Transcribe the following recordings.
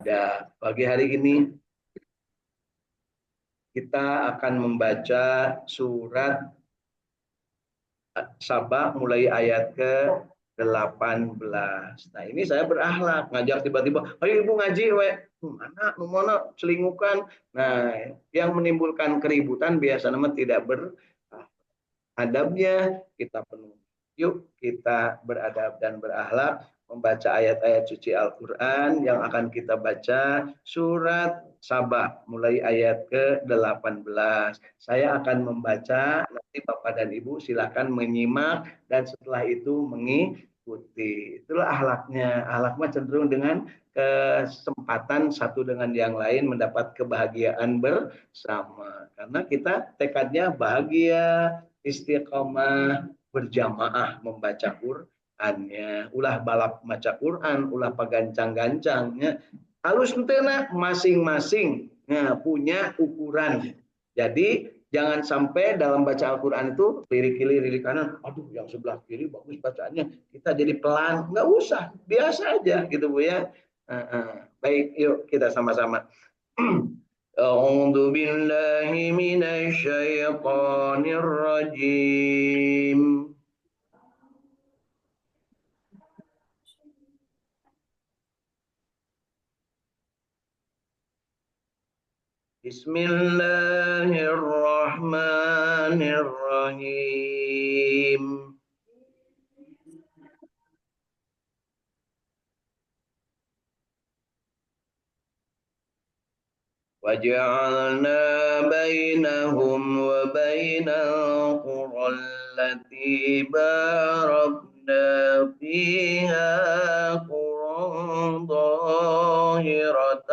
Ya, pagi hari ini kita akan membaca surat Sabah mulai ayat ke-18. Nah, ini saya berakhlak, ngajak tiba-tiba, ayo ibu ngaji, we. Mana celingukan. Nah, yang menimbulkan keributan biasa nama tidak beradabnya, kita penuh. Yuk kita beradab dan berakhlak membaca ayat-ayat suci Al-Quran yang akan kita baca surat Sabah mulai ayat ke-18. Saya akan membaca, nanti Bapak dan Ibu silakan menyimak dan setelah itu mengikuti. Itulah ahlaknya. Ahlaknya cenderung dengan kesempatan satu dengan yang lain mendapat kebahagiaan bersama. Karena kita tekadnya bahagia, istiqomah, berjamaah membaca Qur'annya. Ulah balap maca Qur'an, ulah pagancang-gancangnya. Halus tena masing-masing punya ukuran. Jadi jangan sampai dalam baca Al-Quran itu lirik kiri, lirik kanan. Aduh, yang sebelah kiri bagus bacaannya. Kita jadi pelan. Nggak usah, biasa aja gitu Bu ya. Baik, yuk kita sama-sama. أعوذ بالله من الشيطان الرجيم بسم الله الرحمن الرحيم وجعلنا بينهم وبين القرى التي باركنا فيها قرى ظاهرة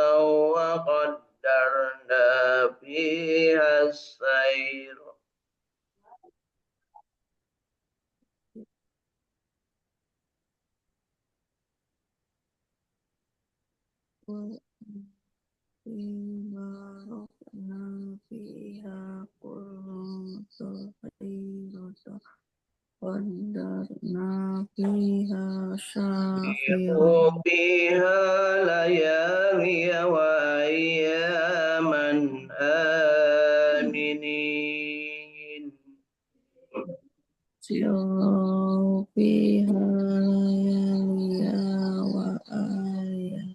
وقدرنا فيها السير باركنا فيها قرة خيرة قدرنا فيها شافرا فيها ليالي وأياما آمنين سيروا فيها ليالي وأياما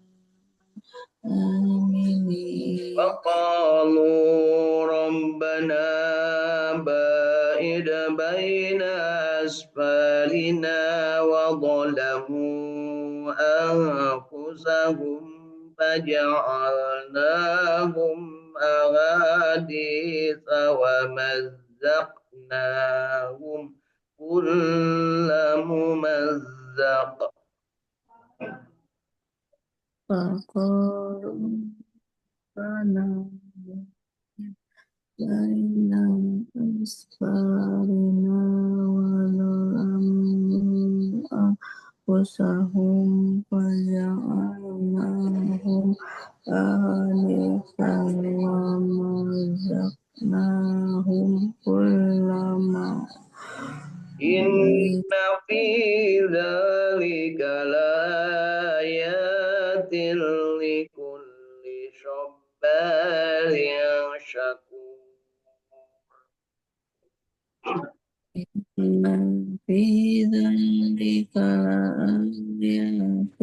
آمنين وقالوا ربنا باعد بين أسفارنا وظلموا أنفسهم فجعلناهم أحاديث ومزقناهم كل ممزق فقالوا ربنا بين أسفارنا وظلموا أنفسهم فجعلناهم أحاديث ومزقناهم كل إن في ذلك لآيات لكل صبار شكور إن في ذلك لآيات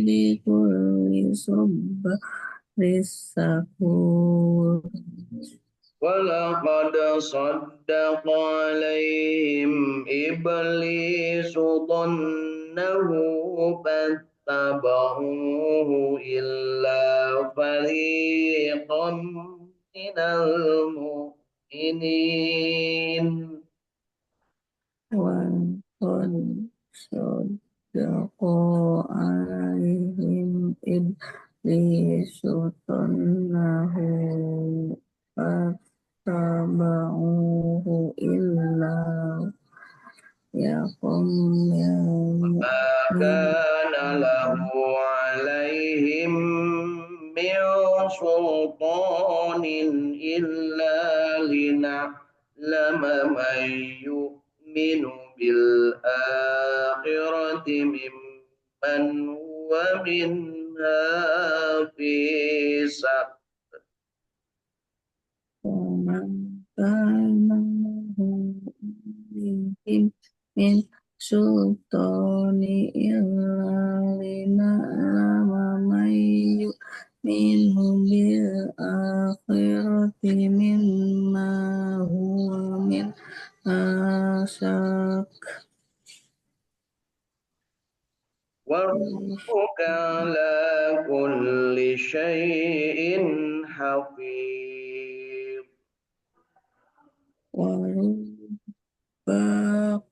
لكل صبار شكور ولقد صدق عليهم إبليس ظنه فاتبعوه إلا فريقا من المؤمنين وقد صدق عليهم إبليس ظنه فاتبعوه إلا يقم ما كان له عليهم من سلطان إلا لنعلم من يؤمن بالآخرة ممن هو منها في سقر ومن كان له بهم من سلطان إلا لنعلم من يؤمن بالآخرة مما هو من شك. وربك على كل شيء حفيظ. وربك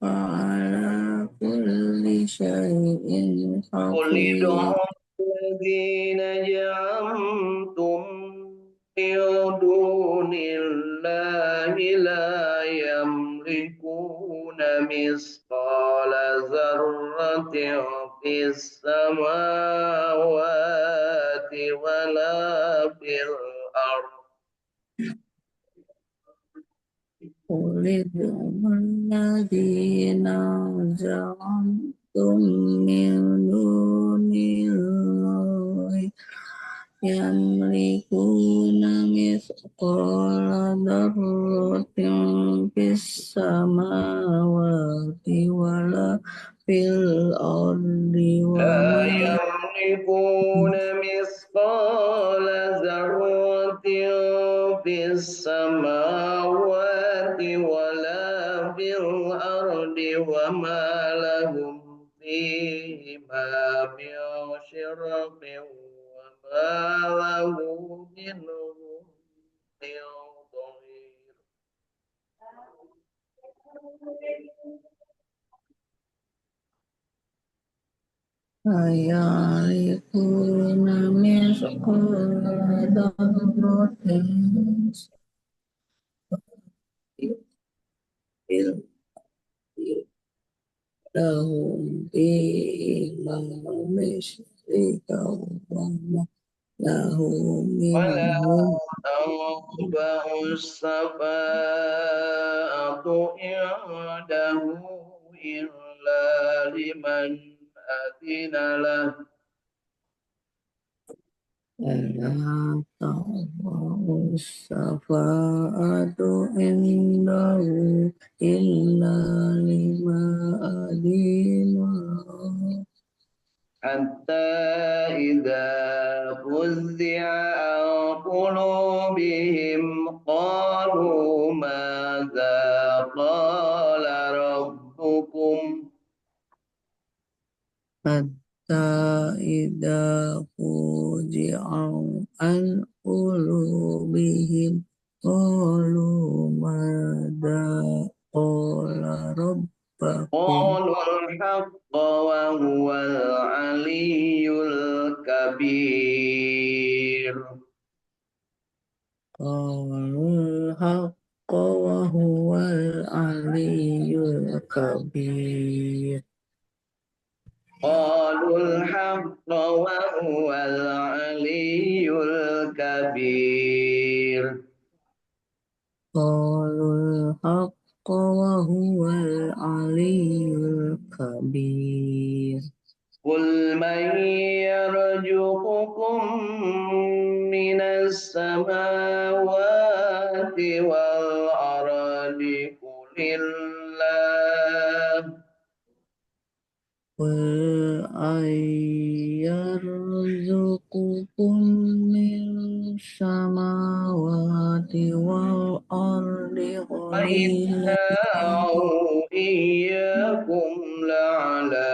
على كل شيء قل حفيظ. ادعوا الذين زعمتم من دون الله لا يملكون مثقال ذرة في السماوات ولا في الأرض. قل ادعوا الذين زعمتم من دون الله يملكون مثقال ذرة في السماوات ولا في الأرض لا وما يملكون مثقال ذرة في السماوات ولا في الأرض وما لهم فيهما من شرك وما له منهم من ظهير. يعرفون مثقال ذرة في الأرض لهم فيهما شريك وما له ولا منهم تنفع الشفاعة عنده إلا لمن أذن له. ولا تنفع الشفاعة عنده إلا لمن أذن له حتى إذا فزع عن قلوبهم قالوا ماذا قال ربكم. حتى إذا فزع عن قلوبهم قالوا ماذا قال ربكم قالوا الحق وهو العلي الكبير. قالوا الحق وهو العلي الكبير. قالوا الحق وهو العلي الكبير. قالوا الحق وهو العلي الكبير. قل من يرزقكم من السماوات والأرض قل الله. قل أن يرزقكم من السماوات والأرض قليلا وإنا أو إياكم لعلى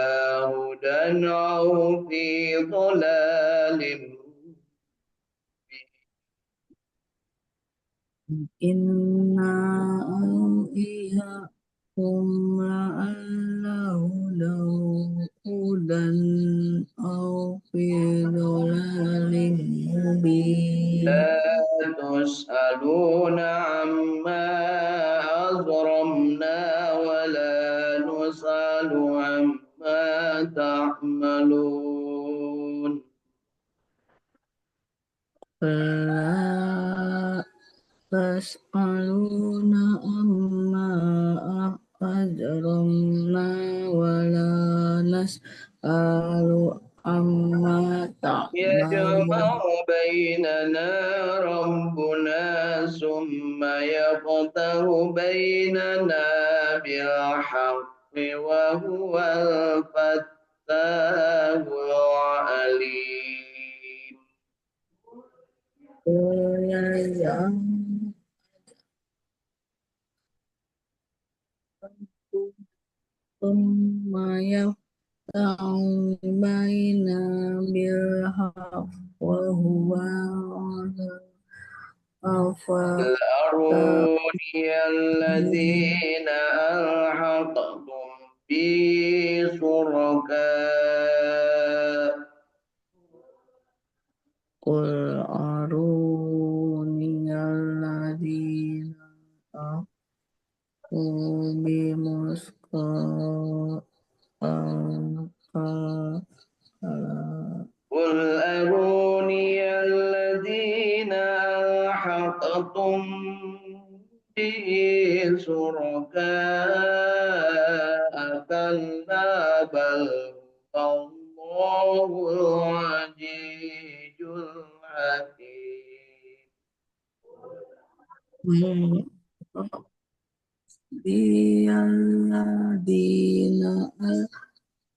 هدى أو في ضلال. إنا أو إياكم لعله هدى أو في ضلال مبين. لا تسألون عما أجرمنا ولا نسأل عما تعملون. فلا تسألون عما أجرمنا ولا نسأل عما يجمع تعملون. بيننا ربنا ثم يفتح بيننا بالحق وهو الفتاح العليم. ثم يفتح بيننا بالحق وهو قل أروني الذين ألحقتم به شركاء. قل أروني الذين ألحقوا قل أروني الذين ألحقتم به شركاء كلا بل هو الله العزيز الحكيم. الذين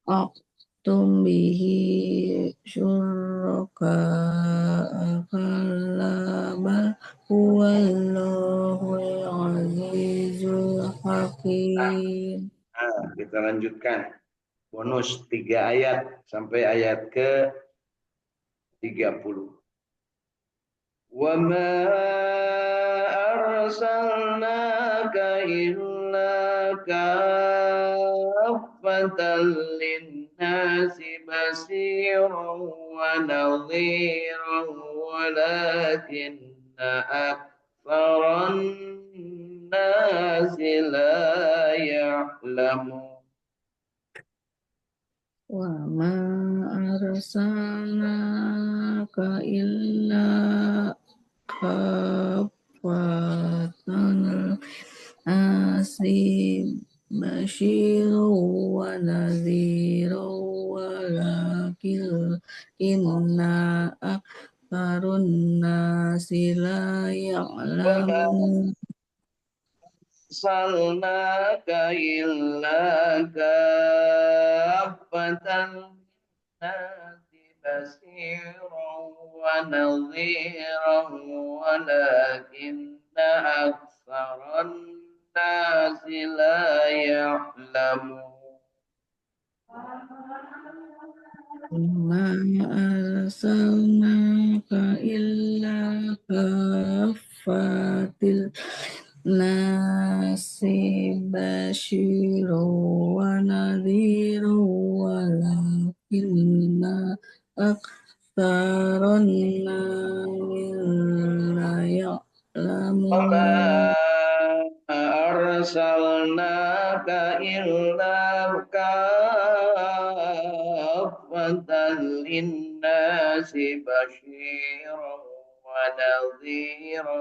ألحقتم به شركاء كلا بل هو الله العزيز الحكيم. Nah, kita lanjutkan. Bonus 3 ayat sampai ayat ke 30. Wa ma arsalnaka illa kaffatan lin-nasi basiran wa nadhiran walakinna aktsaran nasi la ya'lamun. وما أرسلناك إلا كافة للناس بشيرا ونذيرا ولكن أكثر الناس لا يعلمون. أرسلناك إلا كافة للناس بشيرا ونذيرا ولكن أكثر الناس لا يعلمون. وما أرسلناك إلا كافة للناس بشيرا ونذيرا ولكن أكثر الناس لا وما يعلمون. أرسلناك إلا كافة للناس بشيرا ونذيرا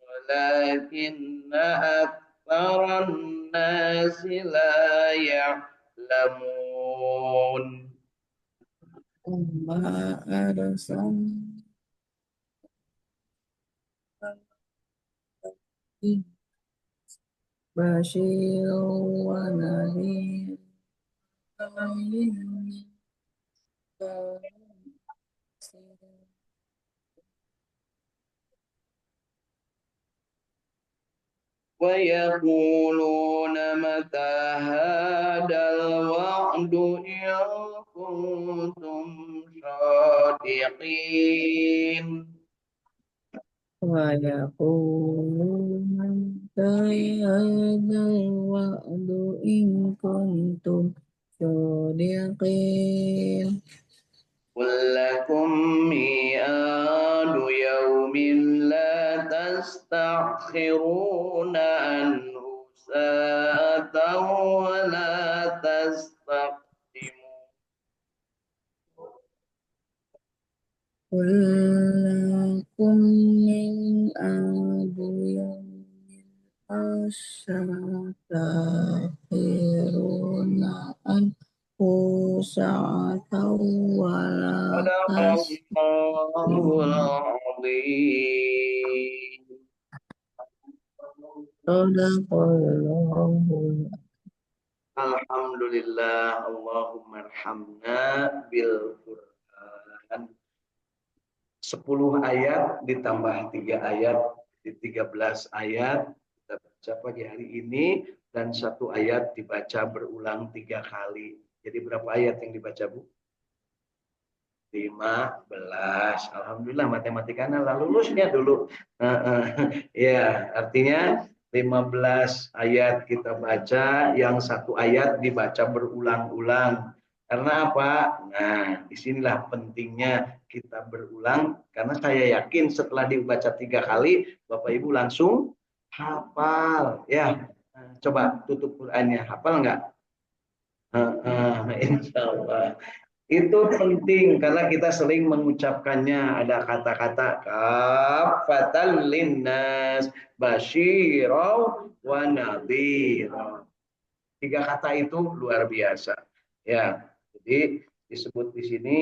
ولكن أكثر الناس لا يعلمون. وما أرسلنا بشيرا ونذيرا ويقولون متى هذا الوعد إن كنتم صادقين. ويقولون متى هذا الوعد إن كنتم صادقين. قل لكم ميعاد يوم لا تستأخرون عنه ساعة ولا تستقدمون. قل لكم ميعاد يوم لا تستأخرون عنه ساعة ولا صدق الله تستقدمون. azim. Sadaqallahul Alhamdulillah, Allahumma arhamna bil Quran. 10 ayat ditambah 3 ayat, di 13 ayat kita baca pagi hari ini, dan 1 ayat dibaca berulang 3 kali. Jadi berapa ayat yang dibaca, Bu? 15. Alhamdulillah matematikanya lah lulusnya dulu. Ya, artinya 15 ayat kita baca, yang 1 ayat dibaca berulang-ulang. Karena apa? Nah, disinilah pentingnya kita berulang, karena saya yakin setelah dibaca 3 kali, Bapak Ibu langsung hafal. Ya, coba tutup Qurannya, hafal nggak? Insya Allah. Itu penting karena kita sering mengucapkannya, ada kata-kata kafatan linnas basyirau wa nadhira. 3 kata itu luar biasa. Ya, jadi disebut di sini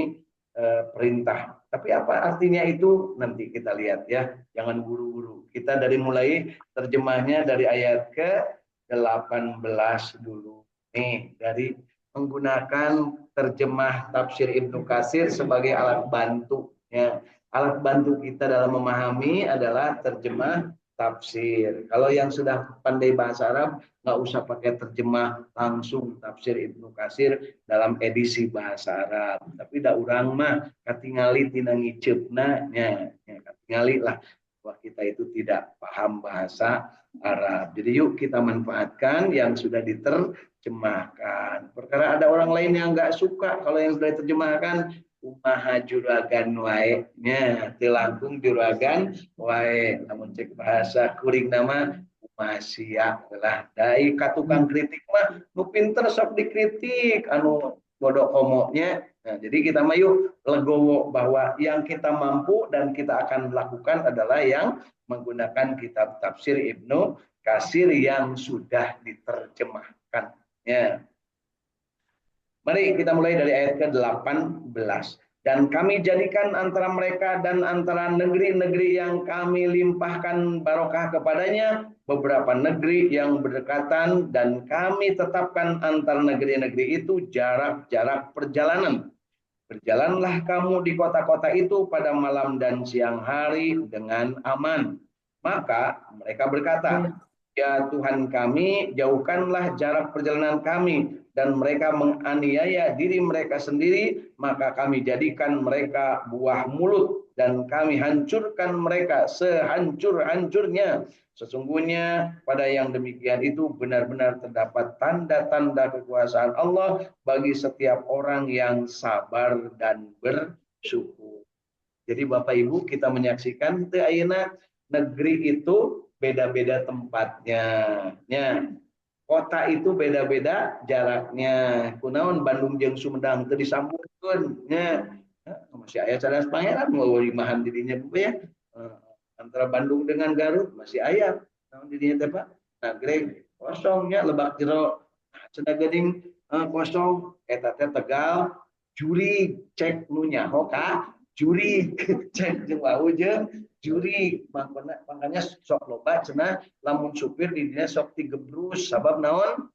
perintah. Tapi apa artinya itu nanti kita lihat ya. Jangan buru-buru. Kita dari mulai terjemahnya dari ayat ke-18 dulu. Nih, dari menggunakan terjemah tafsir Ibnu Katsir sebagai alat bantu ya. Alat bantu kita dalam memahami adalah terjemah tafsir. Kalau yang sudah pandai bahasa Arab nggak usah pakai terjemah langsung tafsir Ibnu Katsir dalam edisi bahasa Arab. Tapi da urang mah katingali tina ngiceupna nya, katingali lah bahwa kita itu tidak paham bahasa Arab. Jadi yuk kita manfaatkan yang sudah diterjemahkan. Perkara ada orang lain yang nggak suka kalau yang sudah diterjemahkan, umaha juragan wae nya, teu langkung juragan wae. Namun cek bahasa kuring nama masia lah dai katukang kritik mah nu pinter sok dikritik anu bodoh komonya. Nah, jadi kita mah yuk legowo bahwa yang kita mampu dan kita akan lakukan adalah yang menggunakan kitab tafsir Ibnu Katsir yang sudah diterjemahkan ya. Mari kita mulai dari ayat ke-18. Dan kami jadikan antara mereka dan antara negeri-negeri yang kami limpahkan barokah kepadanya beberapa negeri yang berdekatan, dan kami tetapkan antara negeri-negeri itu jarak-jarak perjalanan. Berjalanlah kamu di kota-kota itu pada malam dan siang hari dengan aman. Maka mereka berkata, ya Tuhan kami, jauhkanlah jarak perjalanan kami, dan mereka menganiaya diri mereka sendiri, maka kami jadikan mereka buah mulut, dan kami hancurkan mereka sehancur-hancurnya. Sesungguhnya pada yang demikian itu benar-benar terdapat tanda-tanda kekuasaan Allah bagi setiap orang yang sabar dan bersyukur. Jadi Bapak Ibu, kita menyaksikan teu ayeuna negeri itu beda-beda tempatnya. Ya. Kota itu beda-beda jaraknya. Kunaon Bandung jeung Sumedang teu disambungkeun nya. Masih aya cadas pangeran mau limahan dirinya ya. Antara Bandung dengan Garut masih aya. Naon dirinya teh Pak? Nagreg kosongnya Lebak Jero. Cenah geuning kosong eta teh Tegal juri cek nu nyaho ka juri cek jeung wau jeung juri makanya sok loba cenah lamun supir di dinya sok digebrus sabab naon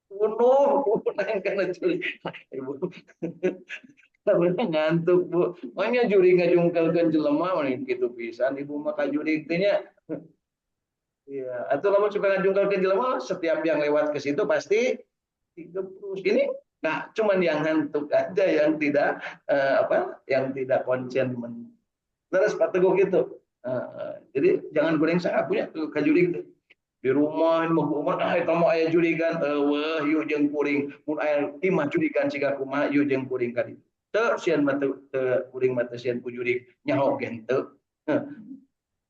bunuh naik kana juri ibu ngantuk Bu makanya juri ngajungkelkeun jelema mun kitu pisan ibu mah ka juri teh nya iya atuh lamun suka ngajungkelkeun jelema setiap yang lewat ke situ pasti digebrus ini. Nah, cuman yang ngantuk aja yang tidak yang tidak konsen terus Pak Teguh gitu. Jadi jangan goreng saya punya kajuri gitu. Di rumah ini mau umur itu mau aya jurigan wah yuk jeung kuring mun aya imah jurigan siga kumaha yuk jeung kuring kadi. Teu sieun mah teu kuring mah teu sieun ku jurig nyaho gen teu.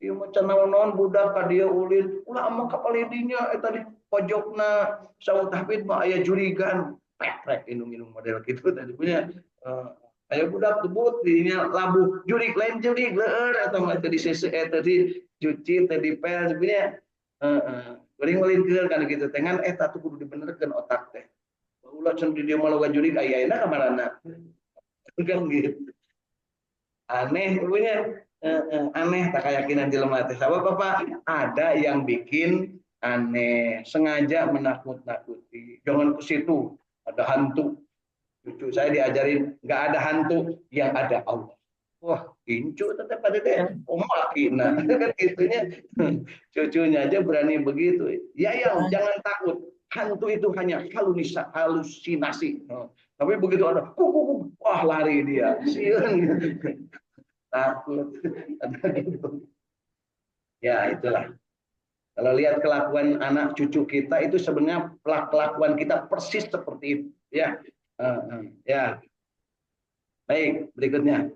Ieu mah can naon budak ka dieu ulin ulah amang kapal dinya eta di pojokna saut tahfidz mah aya jurigan. Prek inung-inung model gitu tadi punya aya budak tebut dirinya labuh jurig lain jurig leueur atau mah tadi sese tadi cuci tadi pel punya geuring melinkeun kana gitu tengan eta tuh kudu dibenerkeun otak teh ulah can di dieu mah loga jurig aya-ayana ka marana kan gitu Aneh punya aneh tak keyakinan di lemah teh. Sabab apa? Ada yang bikin aneh, sengaja menakut-nakuti. Jangan ke situ, ada hantu. Cucu saya diajarin nggak ada hantu, yang ada Allah. Wah, incu tetap pada deh. Oh, makina kan gitunya. Cucunya aja berani begitu. Ya, yang jangan takut. Hantu itu hanya halusinasi. Oh, tapi begitu ada, wah lari dia. Sian. Takut. Gitu. Ya, itulah. Kalau lihat kelakuan anak cucu kita itu sebenarnya kelakuan kita persis seperti itu. Ya, ya. Baik, berikutnya.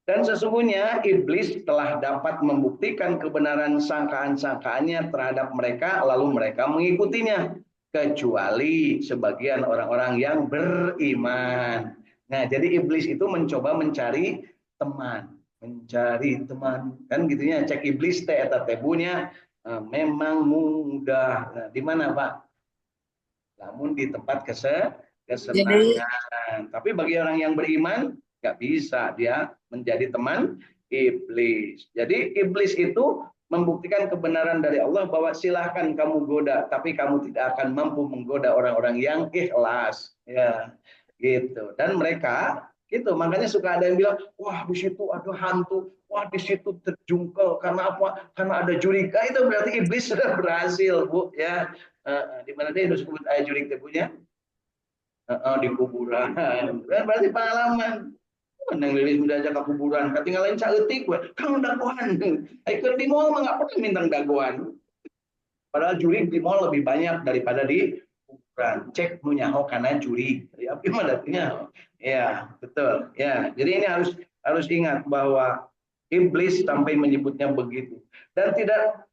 Dan sesungguhnya iblis telah dapat membuktikan kebenaran sangkaan-sangkaannya terhadap mereka, lalu mereka mengikutinya, kecuali sebagian orang-orang yang beriman. Nah, jadi iblis itu mencoba mencari teman, kan gitunya. Cek iblis teh eta tebunya memang mudah. Nah, di mana Pak? Namun di tempat Jadi kesenangan. Tapi bagi orang yang beriman nggak bisa dia menjadi teman iblis. Jadi iblis itu membuktikan kebenaran dari Allah bahwa silahkan kamu goda, tapi kamu tidak akan mampu menggoda orang-orang yang ikhlas. Ya, gitu. Dan mereka gitu, makanya suka ada yang bilang, wah di situ ada hantu, wah di situ terjungkel karena apa? Karena ada jurika. Itu berarti iblis sudah berhasil, Bu. Ya, di mana dia disebut ayat jurik tebunya di kuburan. Kan berarti pengalaman. Nang lilis muda aja ke kuburan, ketinggalan caeutik we. Kang dagoan. Ayeuna di mall mah enggak pernah minta dagoan. Padahal jurik di mall lebih banyak daripada di kuburan. Cek nu nyaho kana jurik. Ya gimana artinya? Ya, betul. Ya, jadi ini harus ingat bahwa iblis sampai menyebutnya begitu. Dan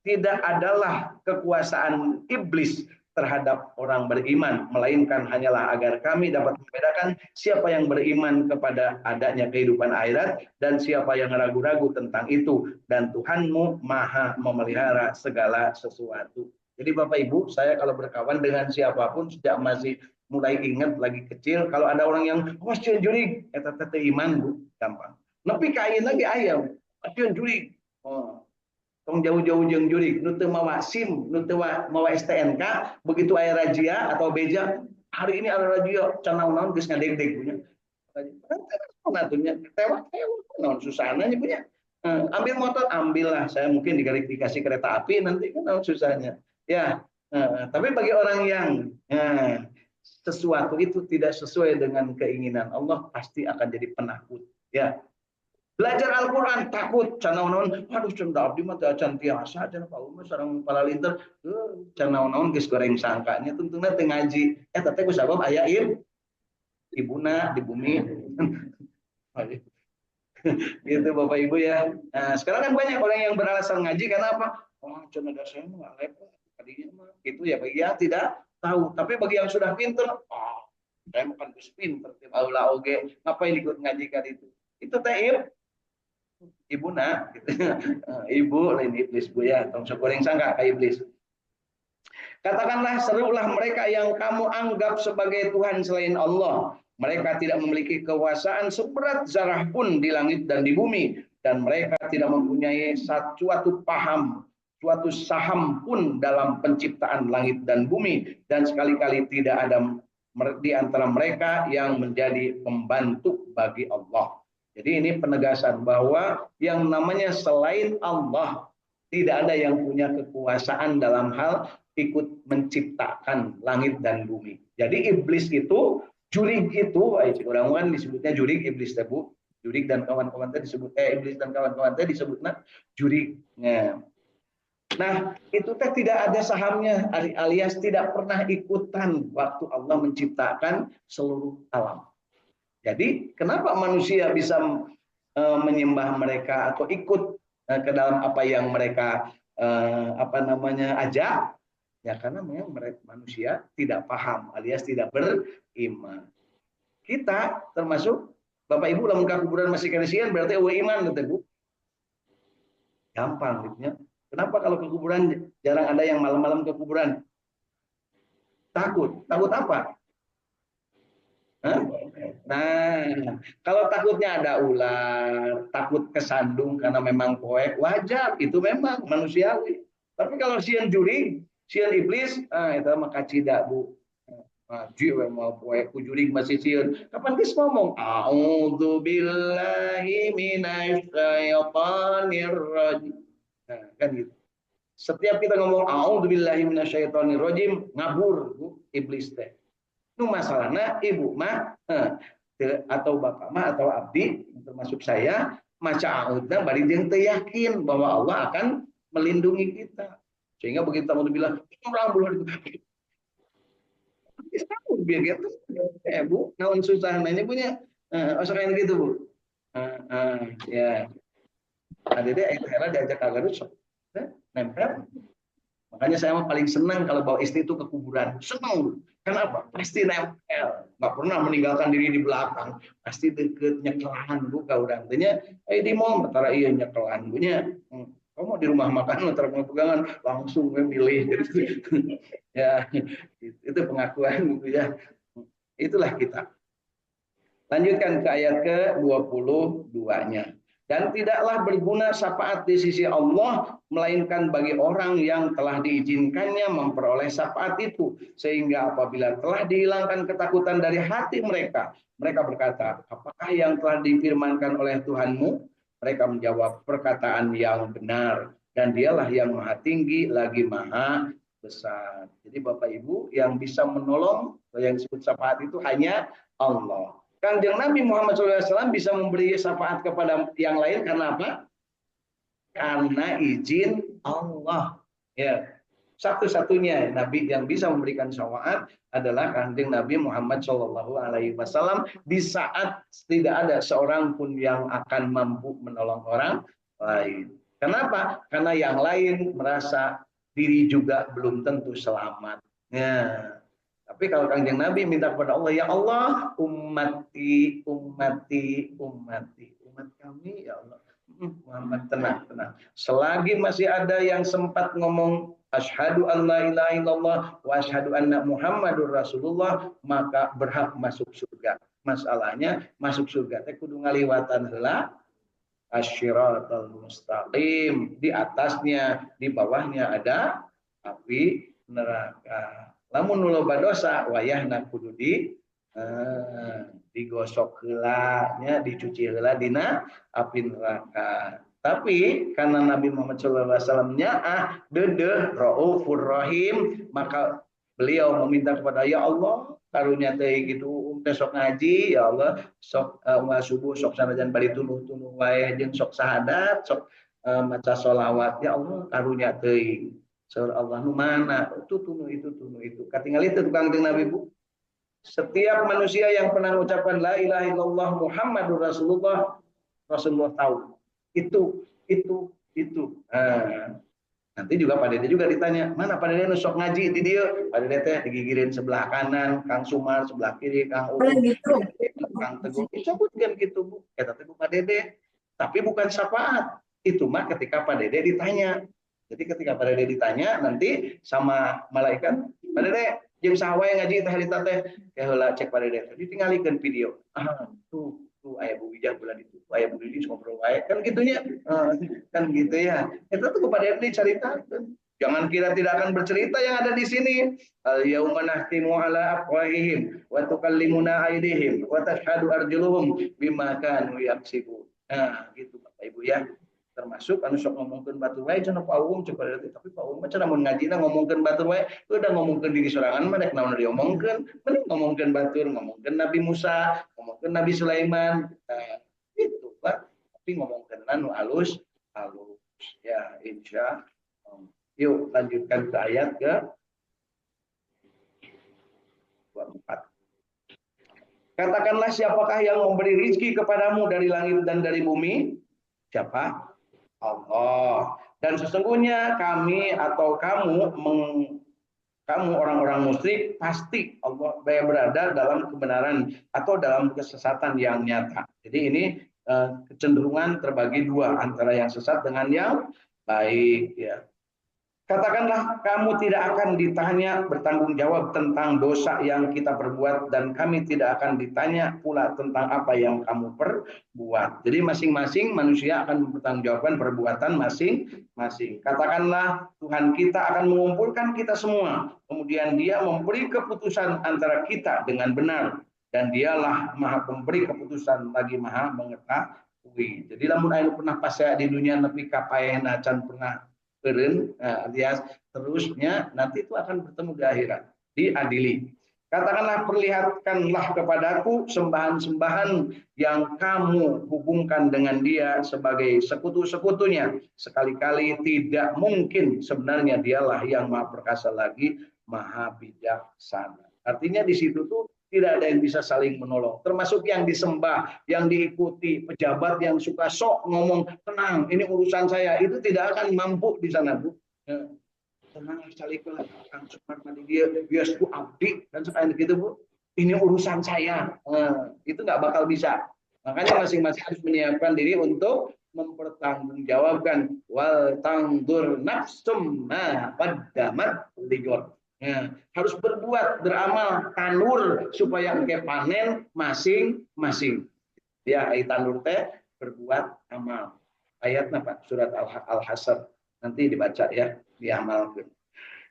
tidak adalah kekuasaan iblis terhadap orang beriman, melainkan hanyalah agar kami dapat membedakan siapa yang beriman kepada adanya kehidupan akhirat dan siapa yang ragu-ragu tentang itu. Dan Tuhanmu maha memelihara segala sesuatu. Jadi Bapak Ibu, saya kalau berkawan dengan siapapun sejak masih mulai ingat lagi kecil, kalau ada orang yang wah jurig, eta teh iman Bu, gampang. Nepi kain lagi ayam, wah jurig. Oh, tong jauh-jauh jeung jurig nu teu mawa SIM, nu teu mawa STNK, begitu aya razia atau beja, hari ini ada razia can naon-naon geus ngadegdeg punya. Natunya tewak naon susahna nya punya. Ambil motor, ambillah. Saya mungkin diverifikasi kereta api nanti kan naon susahnya. Ya, tapi bagi orang yang sesuatu itu tidak sesuai dengan keinginan Allah pasti akan jadi penakut. Ya, belajar Al-Quran takut canaon-naon aduh cendak abdi mah teu acan tiasa cenah Pak Umar sareng palalinter canaon-naon geus goreng sangkanya tuntuna teu ngaji eta teh ku sabab aya ibuna di bumi. Gitu Bapak Ibu ya. Nah, sekarang kan banyak orang yang beralasan ngaji karena apa? Oh, cenah da saya mah level tadinya mah itu ya bagi yang tidak tahu. Tapi bagi yang sudah pinter, oh, saya bukan geus pinter tim aula oge, ngapain ikut ngaji kan itu? Itu teh ibu nak gitu. Ibu lain iblis Bu ya, tong goreng sangka ka iblis. Katakanlah serulah mereka yang kamu anggap sebagai Tuhan selain Allah. Mereka tidak memiliki kekuasaan seberat zarah pun di langit dan di bumi. Dan mereka tidak mempunyai suatu paham, suatu saham pun dalam penciptaan langit dan bumi. Dan sekali-kali tidak ada di antara mereka yang menjadi pembantu bagi Allah. Jadi ini penegasan bahwa yang namanya selain Allah tidak ada yang punya kekuasaan dalam hal ikut menciptakan langit dan bumi. Jadi iblis itu, jurig itu, orang-orang disebutnya jurig, iblis tebu, jurig dan kawan-kawan tadi disebut iblis dan kawan-kawan tadi disebutnya jurignya. Nah, itu teh tidak ada sahamnya alias tidak pernah ikutan waktu Allah menciptakan seluruh alam. Jadi kenapa manusia bisa menyembah mereka atau ikut ke dalam apa yang mereka ajak? Ya karena memang mereka manusia tidak paham alias tidak beriman. Kita termasuk Bapak Ibu lamun ka kuburan masih kanesian berarti eueuh iman teh Bu. Gampang gitu ya. Kenapa kalau ke kuburan jarang ada yang malam-malam ke kuburan? Takut. Takut apa? Hah? Nah, kalau takutnya ada ular, takut kesandung karena memang poek, wajar, itu memang manusiawi. Tapi kalau sieun juri, sieun iblis, itu maka tidak bu. Ngaji mau poek ku jurig masih sieun. Kapan geus ngomong? A'udzubillahi minasyaitonir rajim. Nah, kan gitu. Setiap kita ngomong a'udzubillahi minasyaitonir rajim, ngabur bu iblis teh. Nu masalahnya ibu mah atau bapak mah atau abdi termasuk saya maca a'udna bari jeung teu yakin bahwa Allah akan melindungi kita. Sehingga begitu kamu bilang, biar gitu. Bu, naon susah nanya punya. Osok gitu, Bu. Ya. Ada deh akhirnya diajak ke Garut, nempel. Makanya saya paling senang kalau bawa istri itu ke kuburan. Senang. Kenapa? Pasti nempel. Nggak pernah meninggalkan diri di belakang. Pasti deket nyekelan bu kau orang. Tanya, di mall antara iya nyekelan bunya. Kamu di rumah makan antara pegangan langsung memilih. Ya, itu pengakuan gitu ya. Itulah kita. Lanjutkan ke ayat ke-22-nya. Dan tidaklah berguna syafaat di sisi Allah melainkan bagi orang yang telah diizinkannya memperoleh syafaat itu, sehingga apabila telah dihilangkan ketakutan dari hati mereka, mereka berkata, apakah yang telah difirmankan oleh Tuhanmu? Mereka menjawab, perkataan yang benar, dan dialah yang maha tinggi lagi maha besar. Jadi Bapak Ibu, yang bisa menolong yang disebut syafaat itu hanya Allah. Kanjeng Nabi Muhammad SAW bisa memberi syafaat kepada yang lain karena apa? Karena izin Allah. Ya, satu-satunya Nabi yang bisa memberikan syafaat adalah Kanjeng Nabi Muhammad SAW di saat tidak ada seorang pun yang akan mampu menolong orang lain. Kenapa? Karena yang lain merasa diri juga belum tentu selamat. Ya. Tapi kalau Kanjeng Nabi minta kepada Allah, ya Allah, ummati, ummati, ummati, umat kami, ya Allah. Muhammad tenang, tenang. Selagi masih ada yang sempat ngomong asyhadu an la ilaha illallah wa asyhadu anna Muhammadur Rasulullah, maka berhak masuk surga. Masalahnya masuk surga teh kudu ngaliwatan heula asyiratal mustaqim. Di atasnya, di bawahnya ada api neraka. Lamun loba dosa wayahna kudu digosok heula nya, dicuci heula dina api neraka. Tapi karena Nabi Muhammad SAW nyaah dedeh raufur rahim, maka beliau meminta kepada ya Allah karunya teh gitu besok ngaji ya Allah sok subuh sok sanajan bari tunuh wae jeung sok sahadat sok maca sholawat ya Allah karunya teh surah Allah nu mana itu tunuh itu katingal itu tukang jeung Nabi Bu. Setiap manusia yang pernah mengucapkan la ilaha illallah Muhammadur Rasulullah tahu itu nanti juga Pak Dede juga ditanya, mana Pak Dede nusok ngaji di dia? Pak Dede teh digigirin sebelah kanan, Kang Sumar sebelah kiri, Kang Uung, Kang Teguh. Disebutkan gitu Bu. Kata Teguh Pak Dede. Tapi bukan syafaat. Itu mah ketika Pak Dede ditanya. Jadi ketika Pak Dede ditanya nanti sama malaikat, Pak Dede jeung saha wae ngaji teh harita teh? Ya heula cek Pak Dede. Ditingalikeun video. Tuh ayah Bu Wijah bulan itu, ayah Bu Didi ngobrol wae kan gitunya, kan gitu ya. Itu tuh kepada yang diceritakan. Jangan kira tidak akan bercerita yang ada di sini. Al yauma nahtimu ala afwahihim wa tukallimuna aydihim wa tashhadu arjuluhum bima kanu yaksibun. Nah, gitu Bapak Ibu ya. Termasuk anu sok ngomongkeun batur wae cenah Pak Umum coba tapi Pak Umum cenah mun ngajina ngomongkeun batur wae udah ngomongkeun diri sorangan mah rek naon diomongkeun mending ngomongkeun batur ngomongkeun Nabi Musa ngomongkeun Nabi Sulaiman itu Pak tapi ngomongkeun anu halus ya insya Allah. Yuk lanjutkan ke ayat ke 24. Katakanlah siapakah yang memberi rizki kepadamu dari langit dan dari bumi? Siapa? Allah. Dan sesungguhnya kami atau kamu orang-orang musyrik pasti Allah berada dalam kebenaran atau dalam kesesatan yang nyata. Jadi ini kecenderungan terbagi dua antara yang sesat dengan yang baik ya. Katakanlah kamu tidak akan ditanya bertanggung jawab tentang dosa yang kita perbuat dan kami tidak akan ditanya pula tentang apa yang kamu perbuat. Jadi masing-masing manusia akan mempertanggungjawabkan perbuatan masing-masing. Katakanlah Tuhan kita akan mengumpulkan kita semua. Kemudian dia memberi keputusan antara kita dengan benar. Dan dialah maha pemberi keputusan lagi maha mengetahui. Jadi lamun ayo pernah pas di dunia nepi kapaena can pernah keren, alias terusnya nanti itu akan bertemu di akhirat, diadili. Katakanlah perlihatkanlah kepadaku sembahan-sembahan yang kamu hubungkan dengan dia sebagai sekutu-sekutunya. Sekali-kali tidak mungkin, sebenarnya dialah yang maha perkasa lagi, maha bijaksana. Artinya di situ tuh tidak ada yang bisa saling menolong. Termasuk yang disembah, yang diikuti, pejabat yang suka sok ngomong, tenang, ini urusan saya. Itu tidak akan mampu di sana, Bu. Ya. Tenang, sekali Kang Suparman dia, biasku abdi, dan seperti gitu, Bu. Ini urusan saya. Itu nggak bakal bisa. Makanya masing-masing harus menyiapkan diri untuk mempertanggungjawabkan wal tangdur nafsum ma qaddamat ligor. Ya, harus berbuat, beramal, tanur supaya engke panen masing-masing. Ya, tanur teh berbuat amal. Ayatnya Pak, surat Al-Hasr. Nanti dibaca ya, diamalkan.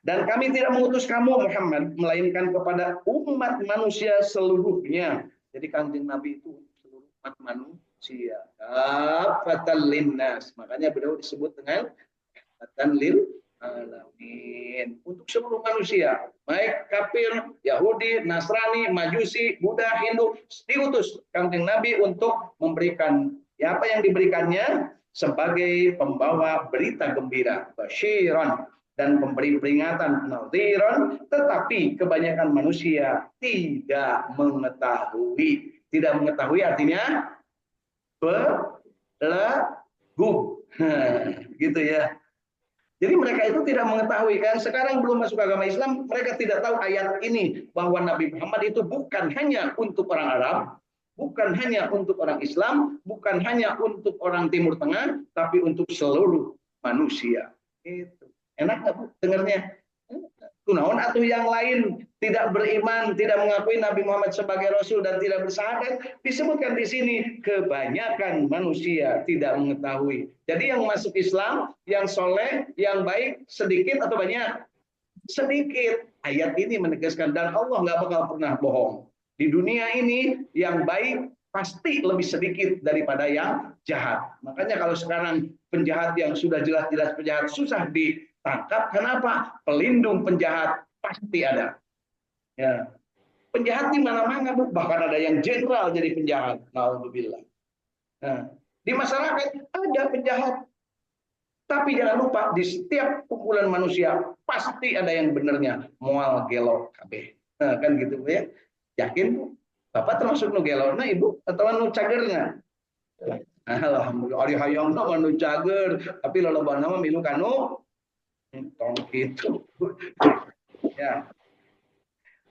Dan kami tidak mengutus kamu Muhammad melainkan kepada umat manusia seluruhnya. Jadi kanjeng Nabi itu seluruh umat manusia. Kafatan linnas. Makanya beliau disebut dengan kafatan lil alamin, untuk seluruh manusia, baik kafir, Yahudi, Nasrani, Majusi, Buddha, Hindu, diutus kanjeng Nabi untuk memberikan ya apa yang diberikannya sebagai pembawa berita gembira, basyiran, dan pemberi peringatan, nadhiran, tetapi kebanyakan manusia tidak mengetahui. Tidak mengetahui artinya belagu, gitu ya. Jadi mereka itu tidak mengetahui, kan sekarang belum masuk agama Islam, mereka tidak tahu ayat ini bahwa Nabi Muhammad itu bukan hanya untuk orang Arab, bukan hanya untuk orang Islam, bukan hanya untuk orang Timur Tengah, tapi untuk seluruh manusia. Itu enak nggak Bu dengarnya? Kunaon atau yang lain tidak beriman, tidak mengakui Nabi Muhammad sebagai Rasul dan tidak bersyahadat, disebutkan di sini kebanyakan manusia tidak mengetahui. Jadi yang masuk Islam, yang soleh, yang baik sedikit atau banyak? Sedikit. Ayat ini menegaskan dan Allah nggak bakal pernah bohong. Di dunia ini yang baik pasti lebih sedikit daripada yang jahat. Makanya kalau sekarang penjahat yang sudah jelas-jelas penjahat susah ditangkap, kenapa? Pelindung penjahat pasti ada. Ya. Penjahat di mana-mana, bahkan ada yang jenderal jadi penjahat. Alhamdulillah. Nah, di masyarakat ada penjahat. Tapi jangan lupa di setiap kumpulan manusia pasti ada yang benernya. Mual gelo kabeh. Nah, kan gitu ya. Yakin Bu? Bapak termasuk nu gelo na Ibu atau nu cagerna? Alhamdulillah ari hayang na nu cager, tapi lolobana mah milu kanu tong gitu. Ya.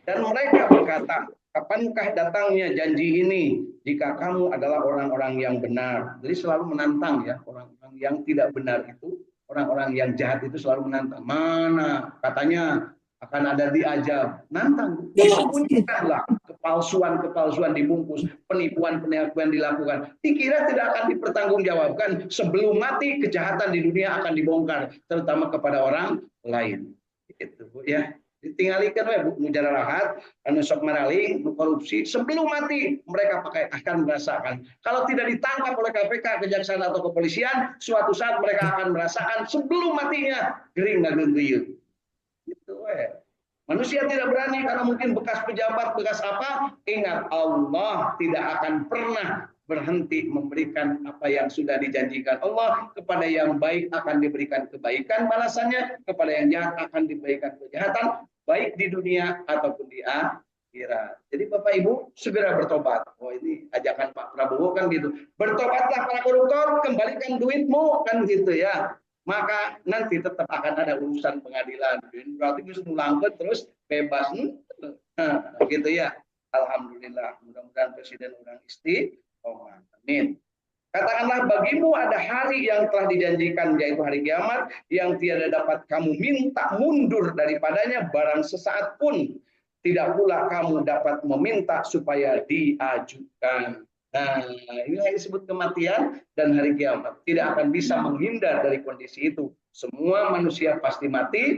Dan mereka berkata, kapankah datangnya janji ini jika kamu adalah orang-orang yang benar? Jadi selalu menantang ya, orang-orang yang tidak benar itu, orang-orang yang jahat itu selalu menantang. Mana katanya akan ada diajab, nantang, disembunyikanlah kepalsuan-kepalsuan dibungkus, penipuan-penipuan dilakukan. Dikira tidak akan dipertanggungjawabkan, sebelum mati kejahatan di dunia akan dibongkar, terutama kepada orang lain. Itu ya. Ditinggalikan oleh mujara rahat, anu sok maraling, korupsi, sebelum mati mereka akan merasakan. Kalau tidak ditangkap oleh KPK, kejaksaan atau kepolisian, suatu saat mereka akan merasakan sebelum matinya gering dan geriut. Gitu Manusia tidak berani karena mungkin bekas pejabat, bekas apa? Ingat, Allah tidak akan pernah berhenti memberikan apa yang sudah dijanjikan Allah. Kepada yang baik akan diberikan kebaikan balasannya, kepada yang jahat akan diberikan kejahatan, baik di dunia ataupun di akhirat. Jadi Bapak Ibu segera bertobat. Oh ini ajakan Pak Prabowo kan gitu. Bertobatlah para koruptor, kembalikan duitmu kan gitu ya. Maka nanti tetap akan ada urusan pengadilan. Berarti bisa mulangkan terus bebas. Gitu ya. Alhamdulillah. Mudah-mudahan Presiden orang istiqomah. Amin. Katakanlah bagimu ada hari yang telah dijanjikan, yaitu hari kiamat, yang tiada dapat kamu minta mundur daripadanya barang sesaat pun. Tidak pula kamu dapat meminta supaya diajukan. Nah, ini yang disebut kematian dan hari kiamat. Tidak akan bisa menghindar dari kondisi itu. Semua manusia pasti mati,